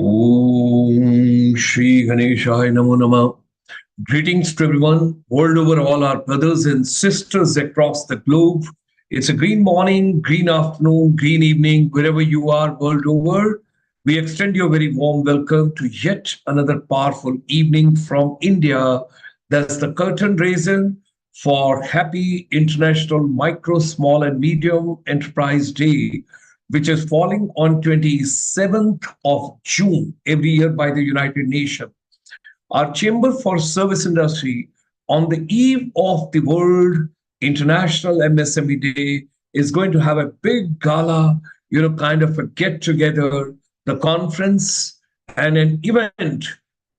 Om Shri Ganeshaya Namo Nama. Greetings to everyone, world over, all our brothers and sisters across the globe. It's a green morning, green afternoon, green evening, wherever you are, world over. We extend you a very warm welcome to yet another powerful evening from India. That's the curtain raiser for Happy International Micro, Small, and Medium Enterprise Day, which is falling on 27th of June every year by the United Nations. Our Chamber for Service Industry, on the eve of the World International MSME Day, is going to have a big gala, kind of a get together, the conference, and an event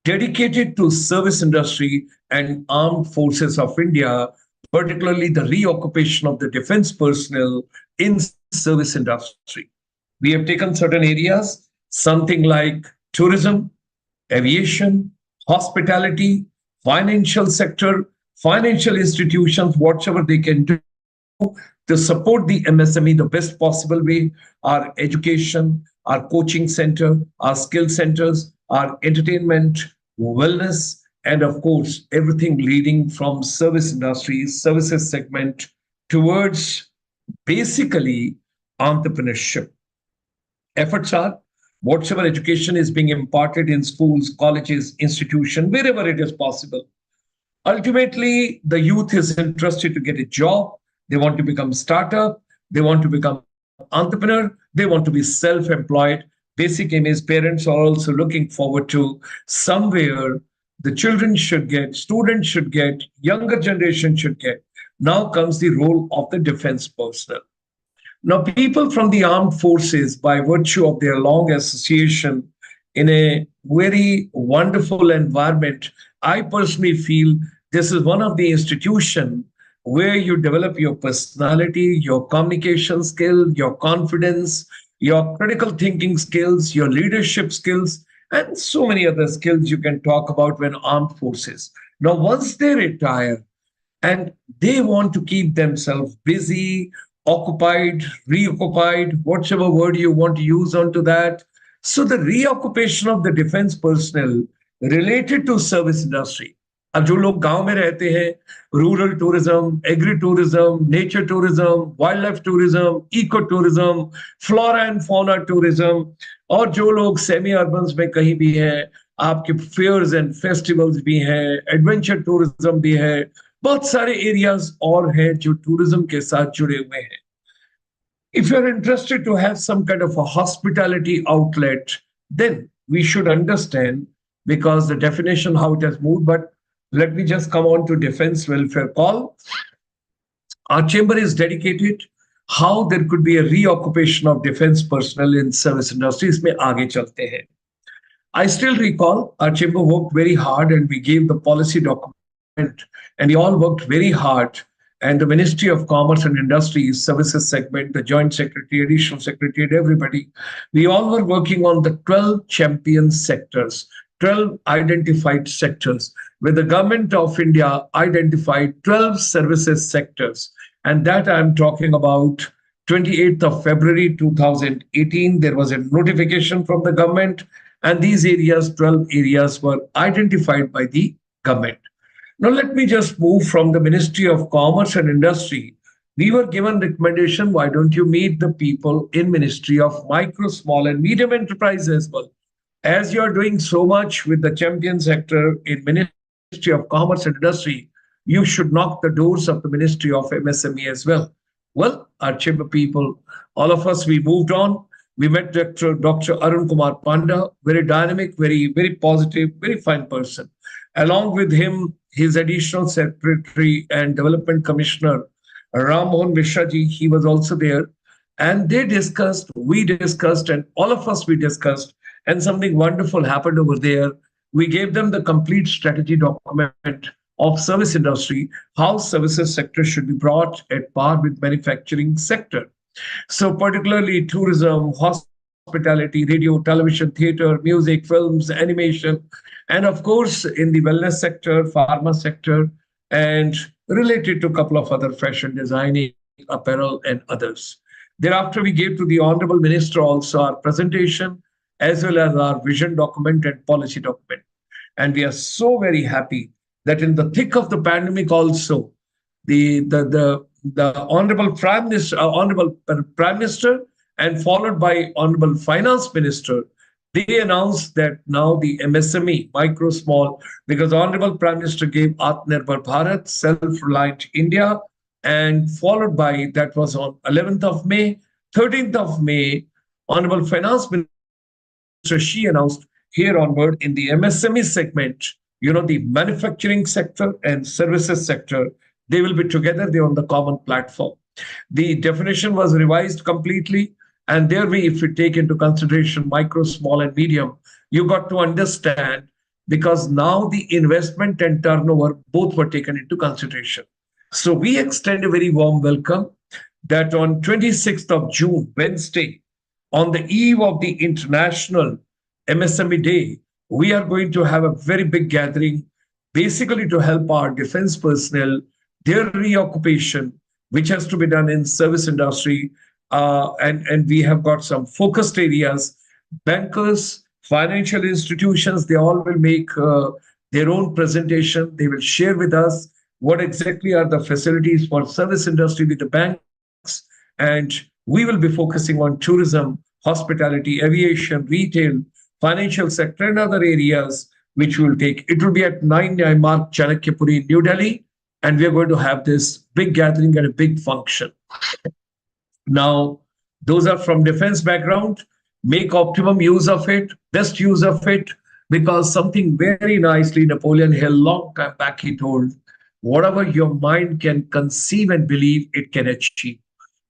dedicated to service industry and armed forces of India, particularly the reoccupation of the defense personnel in service industry. We have taken certain areas, something like tourism, aviation, hospitality, financial sector, financial institutions, whatever they can do to support the MSME the best possible way, our education, our coaching center, our skill centers, our entertainment, wellness, and of course, everything leading from service industries, services segment towards basically entrepreneurship. Efforts are whatever education is being imparted in schools, colleges, institutions, wherever it is possible. Ultimately, the youth is interested to get a job. They want to become startup. They want to become entrepreneur. They want to be self-employed. Basic aim is parents are also looking forward to somewhere the children should get, students should get, younger generation should get. Now comes the role of the defense personnel. Now, people from the armed forces, by virtue of their long association in a very wonderful environment, I personally feel this is one of the institutions where you develop your personality, your communication skill, your confidence, your critical thinking skills, your leadership skills, and so many other skills you can talk about when armed forces. Now, once they retire, and they want to keep themselves busy, occupied, reoccupied, whatever word you want to use onto that. So the reoccupation of the defense personnel related to service industry. अब जो लोग गांव में रहते हैं, rural tourism, agri tourism, nature tourism, wildlife tourism, eco tourism, flora and fauna tourism, और जो लोग सेमी अर्बन्स में कहीं भी हैं, आपके फेयर्स एंड फेस्टिवल्स भी हैं, एडवेंचर टूरिज्म भी है, बहुत सारे एरियाज और हैं जो टूरिज्म के साथ जुड़े हुए हैं. If you're interested to have some kind of a hospitality outlet, then we should understand, because the definition how it has moved. But let me just come on to defense welfare call. Our chamber is dedicated how there could be a reoccupation of defense personnel in service industries. में आगे चलते हैं. I still recall our chamber worked very hard and we gave the policy document, and we all worked very hard. And the Ministry of Commerce and Industry, Services segment, the Joint Secretary, Additional Secretary, and everybody, we all were working on the 12 champion sectors, 12 identified sectors, where the government of India identified 12 services sectors. And that I'm talking about 28th of February 2018. There was a notification from the government, and these areas, 12 areas, were identified by the government. Now, let me just move from the Ministry of Commerce and Industry. We were given recommendation, why don't you meet the people in Ministry of Micro, Small, and Medium Enterprise as well? As you're doing so much with the champion sector in Ministry of Commerce and Industry, you should knock the doors of the Ministry of MSME as well. Well, our chamber people, all of us, we moved on. We met Dr. Arun Kumar Panda, very dynamic, very positive, very fine person. Along with him, his additional secretary and development commissioner, Ram Mohan Mishra ji, he was also there. And they discussed, we discussed, and all of us, we discussed. And something wonderful happened over there. We gave them the complete strategy document of service industry, how services sector should be brought at par with manufacturing sector. So particularly tourism, hospitality, radio, television, theater, music, films, animation, and of course, in the wellness sector, pharma sector, and related to a couple of other fashion designing, apparel, and others. Thereafter, we gave to the Honorable Minister also our presentation, as well as our vision document and policy document. And we are so very happy that in the thick of the pandemic also, the honorable prime minister and followed by honorable finance minister, they announced that now the MSME, micro small, because honorable prime minister gave Atmanirbhar Bharat, self-reliant India, and followed by, that was on 11th of May, 13th of May, honorable finance minister, she announced here onward in the MSME segment, the manufacturing sector and services sector, they will be together, they're on the common platform. The definition was revised completely. And there we, if we take into consideration micro, small, and medium, you got to understand, because now the investment and turnover both were taken into consideration. So we extend a very warm welcome that on 26th of June, Wednesday, on the eve of the International MSME Day, we are going to have a very big gathering, basically to help our defense personnel, their reoccupation, which has to be done in service industry. And we have got some focused areas. Bankers, financial institutions, they all will make their own presentation. They will share with us what exactly are the facilities for service industry with the banks. And we will be focusing on tourism, hospitality, aviation, retail, financial sector, and other areas which we will take. It will be at 9 Mark, Chanakyapuri, New Delhi. And we are going to have this big gathering and a big function. Now, those are from defense background. Make optimum use of it, best use of it, because something very nicely Napoleon Hill, long time back, he told, whatever your mind can conceive and believe, it can achieve.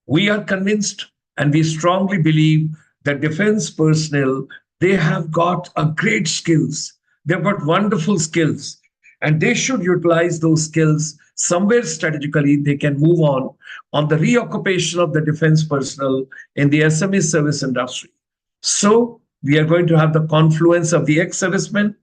We are convinced and we strongly believe that defense personnel, they have got a great skills. They've got wonderful skills, and they should utilize those skills somewhere strategically. They can move on the reoccupation of the defense personnel in the SME service industry. So we are going to have the confluence of the ex-servicemen.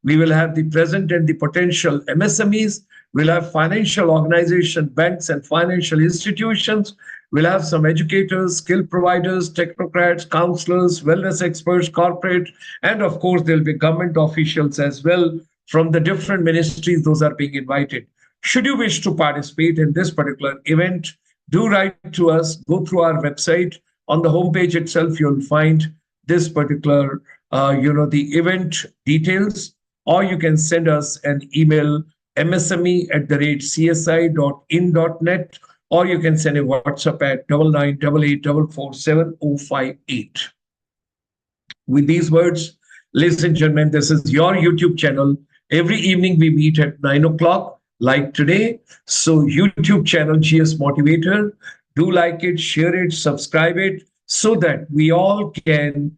We will have the present and the potential MSMEs. We'll have financial organization, banks and financial institutions. We'll have some educators, skill providers, technocrats, counselors, wellness experts, corporate, and of course, there'll be government officials as well from the different ministries. Those are being invited. Should you wish to participate in this particular event, do write to us, go through our website. On the homepage itself, you'll find this particular, the event details, or you can send us an email, msme@csi.in.net, or you can send a WhatsApp at 9988447058. With these words, ladies and gentlemen, this is your YouTube channel. Every evening we meet at 9 o'clock, like today. So YouTube channel GS Motivator, do like it, share it, subscribe it, so that we all can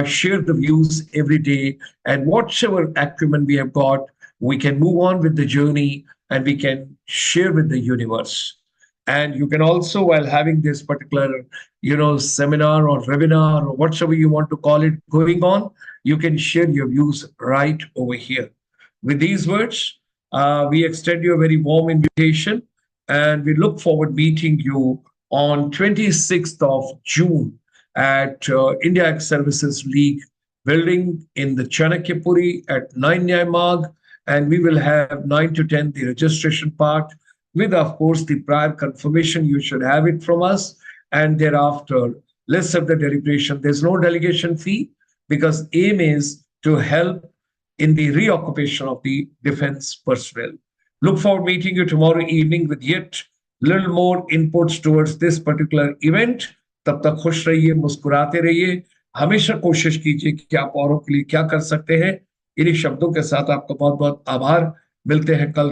share the views every day. And whatever acumen we have got, we can move on with the journey and we can share with the universe. And you can also, while having this particular, seminar or webinar or whatever you want to call it going on, you can share your views right over here. With these words, we extend you a very warm invitation, and we look forward meeting you on 26th of June at India Ex-Services League building in the Chanakyapuri at 9 Marg, and we will have 9 to 10 the registration part, with of course the prior confirmation. You should have it from us, and thereafter let's have the deliberation. There's no delegation fee, because aim is to help in the reoccupation of the defense personnel. Look forward meeting you tomorrow evening with yet little more inputs towards this particular event. तब तक खुश रहिए, मुस्कुराते रहिए, हमेशा कोशिश कीजिए कि आप औरों के लिए क्या कर सकते हैं। इन्हीं शब्दों के साथ आपका बहुत बहुत आभार। मिलते हैं कल